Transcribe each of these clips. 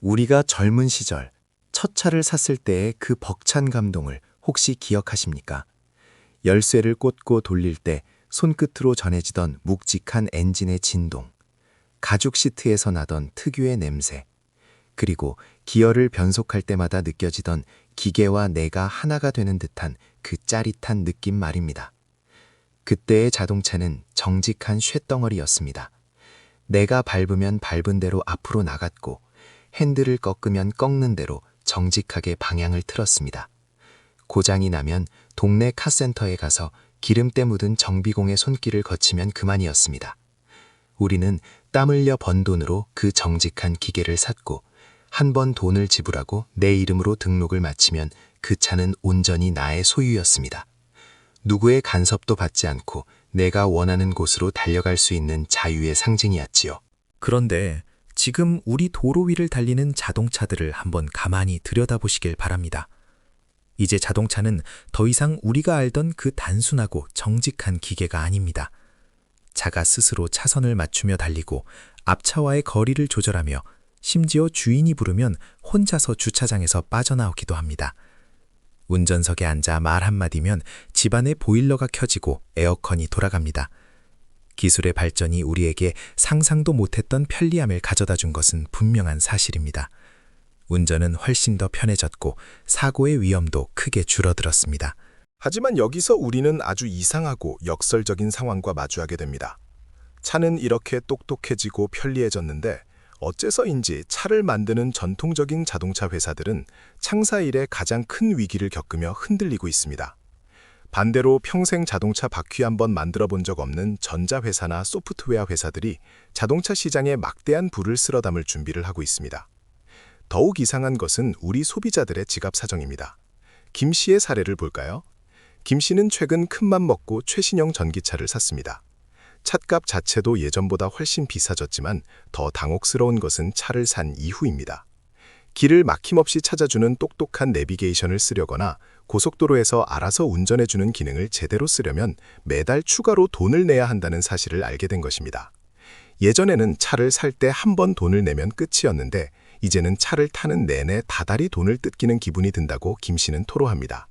우리가 젊은 시절 첫 차를 샀을 때의 그 벅찬 감동을 혹시 기억하십니까? 열쇠를 꽂고 돌릴 때 손끝으로 전해지던 묵직한 엔진의 진동, 가죽 시트에서 나던 특유의 냄새, 그리고 기어를 변속할 때마다 느껴지던 기계와 내가 하나가 되는 듯한 그 짜릿한 느낌 말입니다. 그때의 자동차는 정직한 쇳덩어리였습니다. 내가 밟으면 밟은 대로 앞으로 나갔고 핸들을 꺾으면 꺾는 대로 정직하게 방향을 틀었습니다. 고장이 나면 동네 카센터에 가서 기름때 묻은 정비공의 손길을 거치면 그만이었습니다. 우리는 땀 흘려 번 돈으로 그 정직한 기계를 샀고 한 번 돈을 지불하고 내 이름으로 등록을 마치면 그 차는 온전히 나의 소유였습니다. 누구의 간섭도 받지 않고 내가 원하는 곳으로 달려갈 수 있는 자유의 상징이었지요. 그런데 지금 우리 도로 위를 달리는 자동차들을 한번 가만히 들여다보시길 바랍니다. 이제 자동차는 더 이상 우리가 알던 그 단순하고 정직한 기계가 아닙니다. 차가 스스로 차선을 맞추며 달리고 앞차와의 거리를 조절하며 심지어 주인이 부르면 혼자서 주차장에서 빠져나오기도 합니다. 운전석에 앉아 말 한마디면 집안의 보일러가 켜지고 에어컨이 돌아갑니다. 기술의 발전이 우리에게 상상도 못했던 편리함을 가져다 준 것은 분명한 사실입니다. 운전은 훨씬 더 편해졌고 사고의 위험도 크게 줄어들었습니다. 하지만 여기서 우리는 아주 이상하고 역설적인 상황과 마주하게 됩니다. 차는 이렇게 똑똑해지고 편리해졌는데 어째서인지 차를 만드는 전통적인 자동차 회사들은 창사 이래 가장 큰 위기를 겪으며 흔들리고 있습니다. 반대로 평생 자동차 바퀴 한번 만들어 본 적 없는 전자회사나 소프트웨어 회사들이 자동차 시장에 막대한 불을 쓸어 담을 준비를 하고 있습니다. 더욱 이상한 것은 우리 소비자들의 지갑 사정입니다. 김 씨의 사례를 볼까요? 김 씨는 최근 큰맘 먹고 최신형 전기차를 샀습니다. 찻값 자체도 예전보다 훨씬 비싸졌지만 더 당혹스러운 것은 차를 산 이후입니다. 길을 막힘없이 찾아주는 똑똑한 내비게이션을 쓰려거나 고속도로에서 알아서 운전해주는 기능을 제대로 쓰려면 매달 추가로 돈을 내야 한다는 사실을 알게 된 것입니다. 예전에는 차를 살 때 한 번 돈을 내면 끝이었는데 이제는 차를 타는 내내 다달이 돈을 뜯기는 기분이 든다고 김 씨는 토로합니다.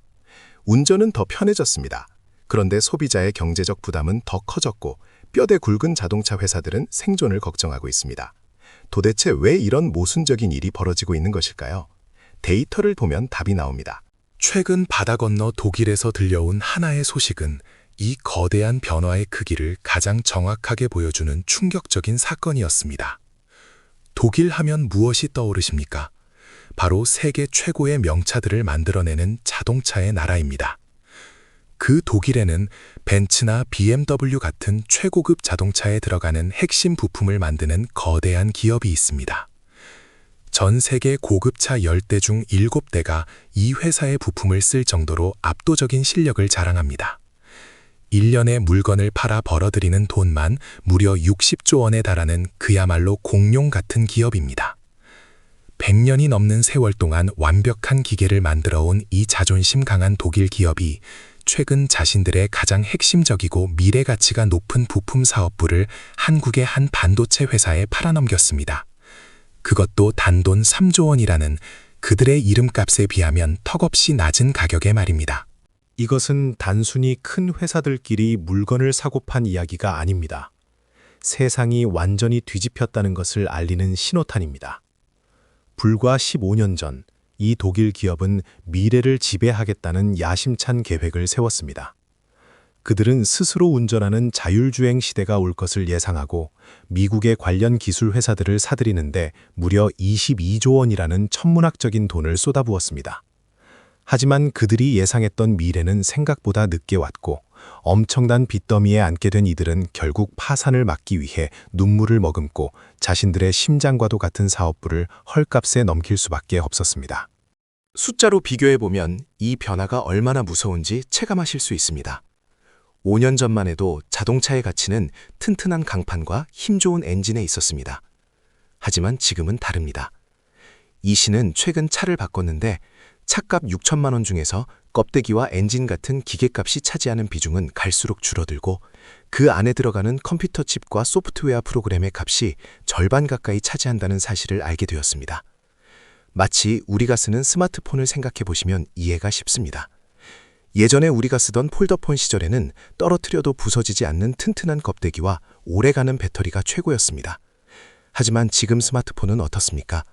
운전은 더 편해졌습니다. 그런데 소비자의 경제적 부담은 더 커졌고 뼈대 굵은 자동차 회사들은 생존을 걱정하고 있습니다. 도대체 왜 이런 모순적인 일이 벌어지고 있는 것일까요? 데이터를 보면 답이 나옵니다. 최근 바다 건너 독일에서 들려온 하나의 소식은 이 거대한 변화의 크기를 가장 정확하게 보여주는 충격적인 사건이었습니다. 독일 하면 무엇이 떠오르십니까? 바로 세계 최고의 명차들을 만들어내는 자동차의 나라입니다. 그 독일에는 벤츠나 BMW 같은 최고급 자동차에 들어가는 핵심 부품을 만드는 거대한 기업이 있습니다. 전 세계 고급차 10대 중 7대가 이 회사의 부품을 쓸 정도로 압도적인 실력을 자랑합니다. 1년에 물건을 팔아 벌어들이는 돈만 무려 60조 원에 달하는 그야말로 공룡 같은 기업입니다. 100년이 넘는 세월 동안 완벽한 기계를 만들어온 이 자존심 강한 독일 기업이 최근 자신들의 가장 핵심적이고 미래 가치가 높은 부품 사업부를 한국의 한 반도체 회사에 팔아넘겼습니다. 그것도 단돈 3조 원이라는 그들의 이름값에 비하면 턱없이 낮은 가격에 말입니다. 이것은 단순히 큰 회사들끼리 물건을 사고 판 이야기가 아닙니다. 세상이 완전히 뒤집혔다는 것을 알리는 신호탄입니다. 불과 15년 전, 이 독일 기업은 미래를 지배하겠다는 야심찬 계획을 세웠습니다. 그들은 스스로 운전하는 자율주행 시대가 올 것을 예상하고 미국의 관련 기술 회사들을 사들이는데 무려 22조 원이라는 천문학적인 돈을 쏟아부었습니다. 하지만 그들이 예상했던 미래는 생각보다 늦게 왔고 엄청난 빚더미에 앉게 된 이들은 결국 파산을 막기 위해 눈물을 머금고 자신들의 심장과도 같은 사업부를 헐값에 넘길 수밖에 없었습니다. 숫자로 비교해보면 이 변화가 얼마나 무서운지 체감하실 수 있습니다. 5년 전만 해도 자동차의 가치는 튼튼한 강판과 힘 좋은 엔진에 있었습니다. 하지만 지금은 다릅니다. 이 씨는 최근 차를 바꿨는데 차값 6천만 원 중에서 껍데기와 엔진 같은 기계값이 차지하는 비중은 갈수록 줄어들고 그 안에 들어가는 컴퓨터 칩과 소프트웨어 프로그램의 값이 절반 가까이 차지한다는 사실을 알게 되었습니다. 마치 우리가 쓰는 스마트폰을 생각해 보시면 이해가 쉽습니다. 예전에 우리가 쓰던 폴더폰 시절에는 떨어뜨려도 부서지지 않는 튼튼한 껍데기와 오래가는 배터리가 최고였습니다. 하지만 지금 스마트폰은 어떻습니까?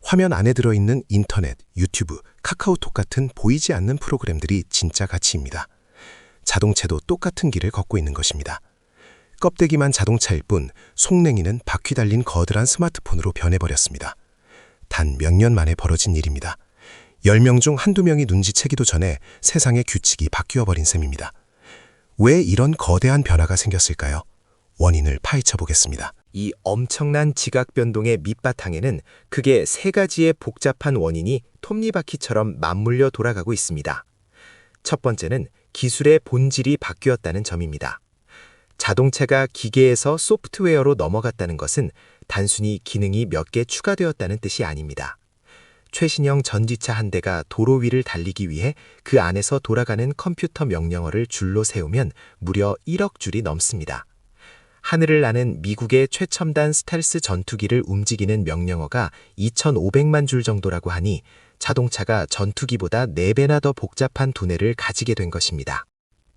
화면 안에 들어있는 인터넷, 유튜브, 카카오톡 같은 보이지 않는 프로그램들이 진짜 가치입니다. 자동차도 똑같은 길을 걷고 있는 것입니다. 껍데기만 자동차일 뿐 속냉이는 바퀴 달린 거대한 스마트폰으로 변해버렸습니다. 단 몇 년 만에 벌어진 일입니다. 10명 중 한두 명이 눈치채기도 전에 세상의 규칙이 바뀌어버린 셈입니다. 왜 이런 거대한 변화가 생겼을까요? 원인을 파헤쳐 보겠습니다. 이 엄청난 지각 변동의 밑바탕에는 크게 세 가지의 복잡한 원인이 톱니바퀴처럼 맞물려 돌아가고 있습니다. 첫 번째는 기술의 본질이 바뀌었다는 점입니다. 자동차가 기계에서 소프트웨어로 넘어갔다는 것은 단순히 기능이 몇 개 추가되었다는 뜻이 아닙니다. 최신형 전지차 한 대가 도로 위를 달리기 위해 그 안에서 돌아가는 컴퓨터 명령어를 줄로 세우면 무려 1억 줄이 넘습니다. 하늘을 나는 미국의 최첨단 스텔스 전투기를 움직이는 명령어가 2,500만 줄 정도라고 하니 자동차가 전투기보다 4배나 더 복잡한 두뇌를 가지게 된 것입니다.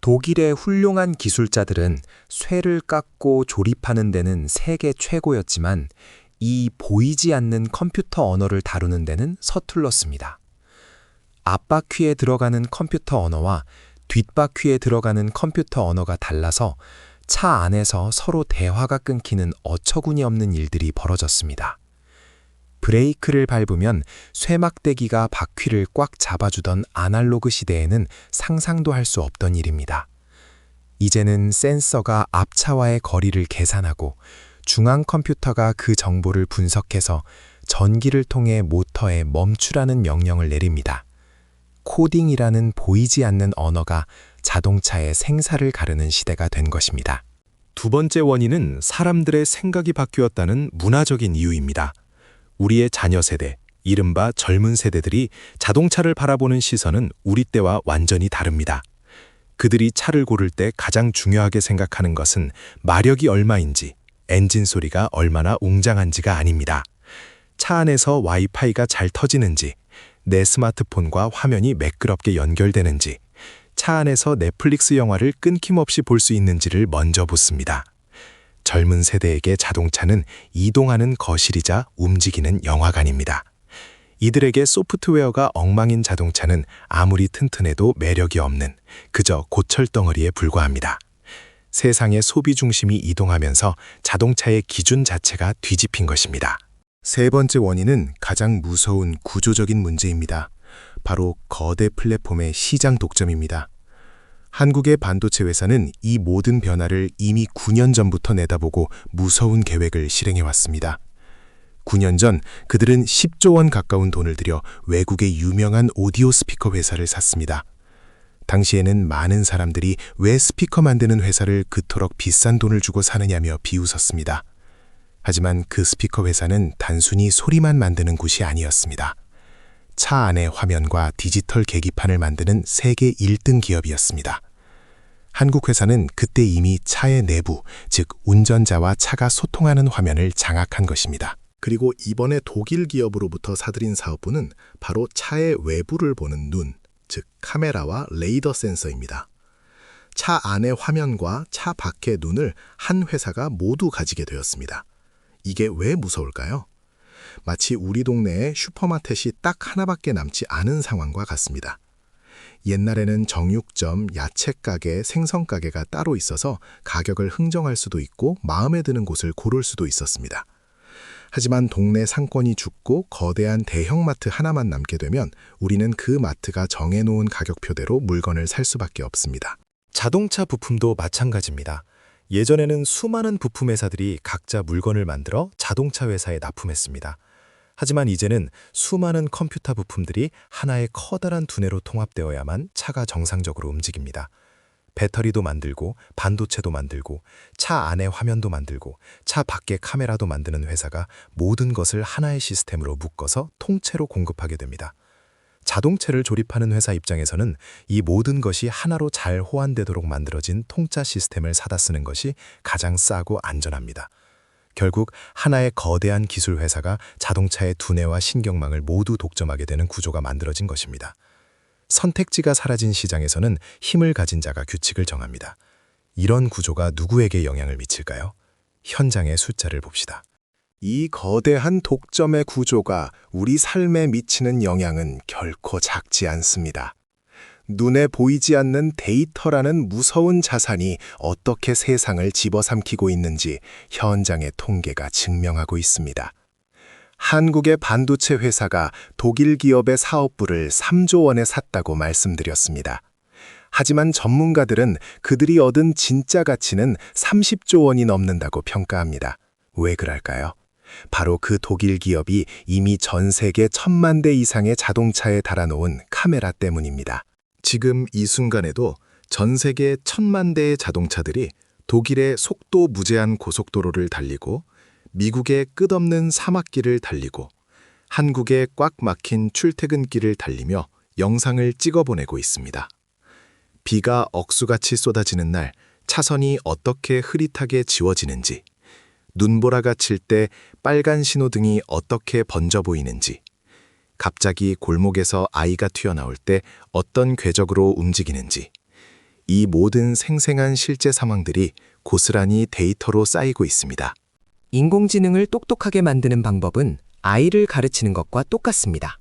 독일의 훌륭한 기술자들은 쇠를 깎고 조립하는 데는 세계 최고였지만 이 보이지 않는 컴퓨터 언어를 다루는 데는 서툴렀습니다. 앞바퀴에 들어가는 컴퓨터 언어와 뒷바퀴에 들어가는 컴퓨터 언어가 달라서 차 안에서 서로 대화가 끊기는 어처구니 없는 일들이 벌어졌습니다. 브레이크를 밟으면 쇠막대기가 바퀴를 꽉 잡아주던 아날로그 시대에는 상상도 할 수 없던 일입니다. 이제는 센서가 앞차와의 거리를 계산하고 중앙 컴퓨터가 그 정보를 분석해서 전기를 통해 모터에 멈추라는 명령을 내립니다. 코딩이라는 보이지 않는 언어가 자동차의 생사를 가르는 시대가 된 것입니다. 두 번째 원인은 사람들의 생각이 바뀌었다는 문화적인 이유입니다. 우리의 자녀 세대, 이른바 젊은 세대들이 자동차를 바라보는 시선은 우리 때와 완전히 다릅니다. 그들이 차를 고를 때 가장 중요하게 생각하는 것은 마력이 얼마인지, 엔진 소리가 얼마나 웅장한지가 아닙니다. 차 안에서 와이파이가 잘 터지는지, 내 스마트폰과 화면이 매끄럽게 연결되는지, 차 안에서 넷플릭스 영화를 끊김없이 볼 수 있는지를 먼저 묻습니다. 젊은 세대에게 자동차는 이동하는 거실이자 움직이는 영화관입니다. 이들에게 소프트웨어가 엉망인 자동차는 아무리 튼튼해도 매력이 없는 그저 고철덩어리에 불과합니다. 세상의 소비 중심이 이동하면서 자동차의 기준 자체가 뒤집힌 것입니다. 세 번째 원인은 가장 무서운 구조적인 문제입니다. 바로 거대 플랫폼의 시장 독점입니다. 한국의 반도체 회사는 이 모든 변화를 이미 9년 전부터 내다보고 무서운 계획을 실행해왔습니다. 9년 전 그들은 10조 원 가까운 돈을 들여 외국의 유명한 오디오 스피커 회사를 샀습니다. 당시에는 많은 사람들이 왜 스피커 만드는 회사를 그토록 비싼 돈을 주고 사느냐며 비웃었습니다. 하지만 그 스피커 회사는 단순히 소리만 만드는 곳이 아니었습니다. 차 안의 화면과 디지털 계기판을 만드는 세계 1등 기업이었습니다. 한국 회사는 그때 이미 차의 내부, 즉 운전자와 차가 소통하는 화면을 장악한 것입니다. 그리고 이번에 독일 기업으로부터 사들인 사업부는 바로 차의 외부를 보는 눈, 즉 카메라와 레이더 센서입니다. 차 안의 화면과 차 밖의 눈을 한 회사가 모두 가지게 되었습니다. 이게 왜 무서울까요? 마치 우리 동네에 슈퍼마켓이 딱 하나밖에 남지 않은 상황과 같습니다. 옛날에는 정육점, 야채가게, 생선가게가 따로 있어서 가격을 흥정할 수도 있고 마음에 드는 곳을 고를 수도 있었습니다. 하지만 동네 상권이 죽고 거대한 대형마트 하나만 남게 되면 우리는 그 마트가 정해놓은 가격표대로 물건을 살 수밖에 없습니다. 자동차 부품도 마찬가지입니다. 예전에는 수많은 부품 회사들이 각자 물건을 만들어 자동차 회사에 납품했습니다. 하지만 이제는 수많은 컴퓨터 부품들이 하나의 커다란 두뇌로 통합되어야만 차가 정상적으로 움직입니다. 배터리도 만들고 반도체도 만들고 차 안의 화면도 만들고 차 밖의 카메라도 만드는 회사가 모든 것을 하나의 시스템으로 묶어서 통째로 공급하게 됩니다. 자동차를 조립하는 회사 입장에서는 이 모든 것이 하나로 잘 호환되도록 만들어진 통짜 시스템을 사다 쓰는 것이 가장 싸고 안전합니다. 결국 하나의 거대한 기술 회사가 자동차의 두뇌와 신경망을 모두 독점하게 되는 구조가 만들어진 것입니다. 선택지가 사라진 시장에서는 힘을 가진 자가 규칙을 정합니다. 이런 구조가 누구에게 영향을 미칠까요? 현장의 숫자를 봅시다. 이 거대한 독점의 구조가 우리 삶에 미치는 영향은 결코 작지 않습니다. 눈에 보이지 않는 데이터라는 무서운 자산이 어떻게 세상을 집어삼키고 있는지 현장의 통계가 증명하고 있습니다. 한국의 반도체 회사가 독일 기업의 사업부를 3조 원에 샀다고 말씀드렸습니다. 하지만 전문가들은 그들이 얻은 진짜 가치는 30조 원이 넘는다고 평가합니다. 왜 그럴까요? 바로 그 독일 기업이 이미 전 세계 1,000만 대 이상의 자동차에 달아놓은 카메라 때문입니다. 지금 이 순간에도 전 세계 1,000만 대의 자동차들이 독일의 속도 무제한 고속도로를 달리고 미국의 끝없는 사막길을 달리고 한국의 꽉 막힌 출퇴근길을 달리며 영상을 찍어보내고 있습니다. 비가 억수같이 쏟아지는 날 차선이 어떻게 흐릿하게 지워지는지, 눈보라가 칠 때 빨간 신호등이 어떻게 번져 보이는지, 갑자기 골목에서 아이가 튀어나올 때 어떤 궤적으로 움직이는지, 이 모든 생생한 실제 상황들이 고스란히 데이터로 쌓이고 있습니다. 인공지능을 똑똑하게 만드는 방법은 아이를 가르치는 것과 똑같습니다.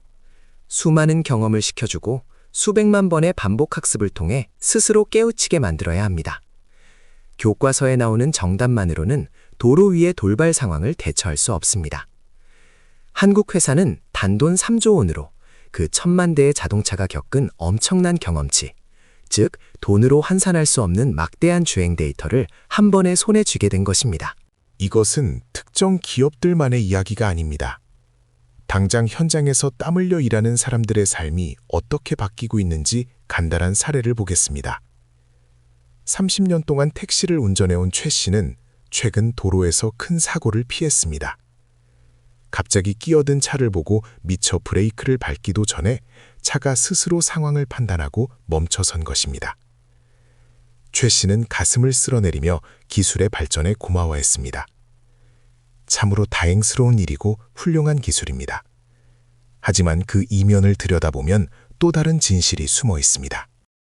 수많은 경험을 시켜주고 수백만 번의 반복 학습을 통해 스스로 깨우치게 만들어야 합니다. 교과서에 나오는 정답만으로는 도로 위의 돌발 상황을 대처할 수 없습니다. 한국 회사는 단돈 3조 원으로 그 1,000만 대의 자동차가 겪은 엄청난 경험치, 즉 돈으로 환산할 수 없는 막대한 주행 데이터를 한 번에 손에 쥐게 된 것입니다. 이것은 특정 기업들만의 이야기가 아닙니다. 당장 현장에서 땀 흘려 일하는 사람들의 삶이 어떻게 바뀌고 있는지 간단한 사례를 보겠습니다. 30년 동안 택시를 운전해온 최 씨는 최근 도로에서 큰 사고를 피했습니다. 갑자기 끼어든 차를 보고 미처 브레이크를 밟기도 전에 차가 스스로 상황을 판단하고 멈춰선 것입니다. 최 씨는 가슴을 쓸어내리며 기술의 발전에 고마워했습니다. 참으로 다행스러운 일이고 훌륭한 기술입니다. 하지만 그 이면을 들여다보면 또 다른 진실이 숨어 있습니다.